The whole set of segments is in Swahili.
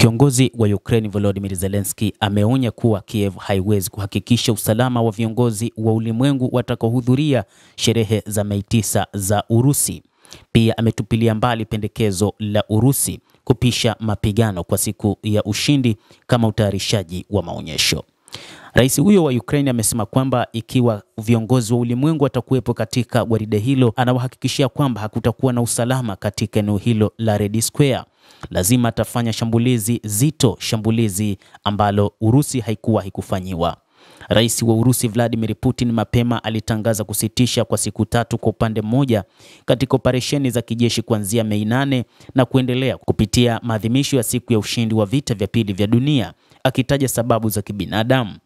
Kiongozi wa Ukraine Volodymyr Zelensky ameonya kuwa Kiev haiwezi kuhakikisha usalama wa viongozi wa ulimwengu watakaohudhuria sherehe za Mei 9 za Urusi. Pia ametupilia mbali pendekezo la Urusi kupisha mapigano kwa siku ya ushindi kama utayarishaji wa maonyesho. Rais huyo wa Ukraine amesema kwamba ikiwa viongozi wa ulimwengu watakuwepo katika gwaride hilo, anawahakikishia kwamba hakutakuwa na usalama katika eneo hilo la Red Square. Lazima atafanya shambulizi zito, shambulizi ambalo Urusi haikuwa kufanyiwa. Rais wa Urusi Vladimir Putin mapema alitangaza kusitisha kwa siku 3 kwa upande mmoja katika operesheni za kijeshi kuanzia Mei 8 na kuendelea kupitia maadhimisho ya siku ya ushindi wa vita vya pili vya dunia, akitaja sababu za kibinadamu.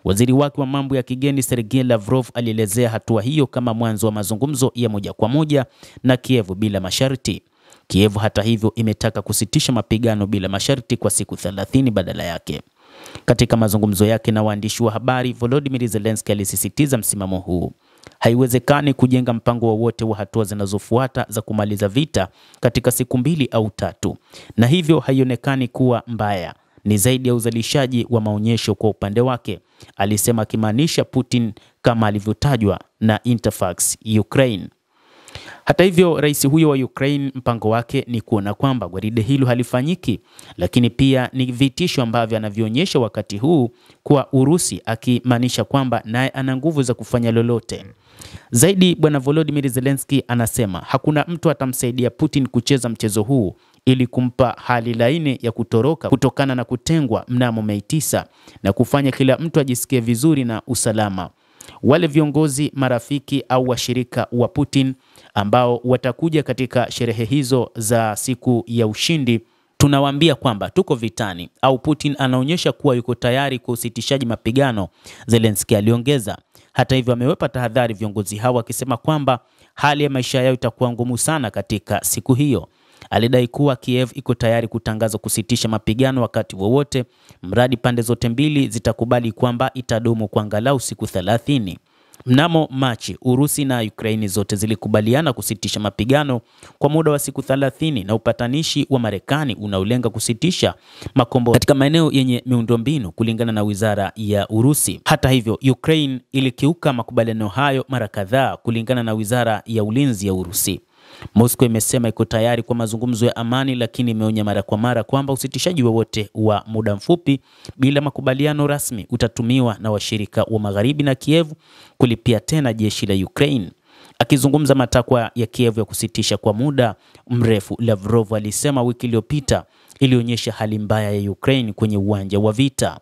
Waziri wake wa mambo ya kigeni Sergei Lavrov alielezea hatua hiyo kama mwanzo wa mazungumzo ya moja kwa moja na Kiev bila masharti. Kiev hata hivyo imetaka kusitisha mapigano bila masharti kwa siku 30 badala yake. Katika mazungumzo yake na waandishi wa habari, Volodymyr Zelensky alisisitiza msimamo huu. Haiwezekani kujenga mpango wowote wa hatua zinazofuata za kumaliza vita katika siku 2 au 3, na hivyo haionekani kuwa mbaya. Ni zaidi ya uzalishaji wa maonyesho kwa upande wake, alisema, akimaanisha Putin kama alivyotajwa na Interfax Ukraine. Hata hivyo, rais huyo wa Ukraine mpango wake ni kuona kwamba gwaride hilo halifanyiki, lakini pia ni vitisho ambavyo anavionyesha wakati huu kwa Urusi, akimaanisha kwamba naye ana nguvu za kufanya lolote. Zaidi, bwana Volodymyr Zelensky anasema hakuna mtu atamsaidia Putin kucheza mchezo huu ili kumpa hali laini ya kutoroka kutokana na kutengwa mnamo Mei 9 na kufanya kila mtu ajisikie vizuri na usalama. Wale viongozi marafiki au washirika wa Putin ambao watakuja katika sherehe hizo za siku ya ushindi, tunawaambia kwamba tuko vitani au Putin anaonyesha kuwa yuko tayari kwa usitishaji mapigano, Zelensky aliongeza. Hata hivyo, amewapa tahadhari viongozi hao akisema kwamba hali ya maisha yao itakuwa ngumu sana katika siku hiyo. Alidai kuwa Kiev iko tayari kutangaza kusitisha mapigano wakati wowote mradi pande zote mbili zitakubali kwamba itadumu kwa angalau siku 30. Mnamo Machi, Urusi na Ukraine zote zilikubaliana kusitisha mapigano kwa muda wa siku 30 na upatanishi wa Marekani unaolenga kusitisha makombora katika maeneo yenye miundombinu, kulingana na wizara ya Urusi. Hata hivyo, Ukraine ilikiuka makubaliano hayo mara kadhaa, kulingana na wizara ya ulinzi ya Urusi. Moscow imesema iko tayari kwa mazungumzo ya amani, lakini imeonya mara kwa mara kwamba usitishaji wowote wa muda mfupi bila makubaliano rasmi utatumiwa na washirika wa Magharibi na Kiev kulipia tena jeshi la Ukraine. Akizungumza matakwa ya Kiev ya kusitisha kwa muda mrefu, Lavrov alisema wiki iliyopita ilionyesha hali mbaya ya Ukraine kwenye uwanja wa vita.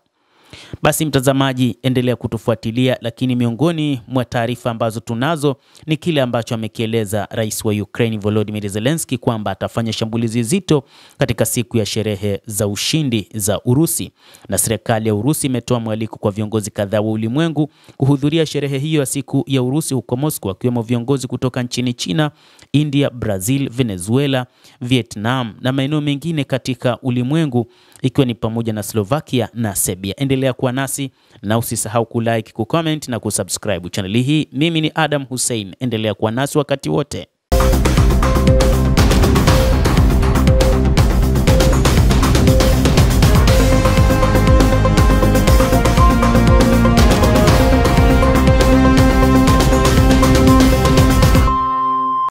Basi mtazamaji, endelea kutufuatilia, lakini miongoni mwa taarifa ambazo tunazo ni kile ambacho amekieleza rais wa Ukraine Volodymyr Zelensky kwamba atafanya shambulizi zito katika siku ya sherehe za ushindi za Urusi, na serikali ya Urusi imetoa mwaliko kwa viongozi kadhaa wa ulimwengu kuhudhuria sherehe hiyo ya siku ya Urusi huko Moscow, akiwemo viongozi kutoka nchini China, India, Brazil, Venezuela, Vietnam na maeneo mengine katika ulimwengu, ikiwa ni pamoja na Slovakia na Serbia. Endelea kuwa nasi na usisahau kulike, kucomment na kusubscribe channel hii. Mimi ni Adam Hussein, endelea kuwa nasi wakati wote.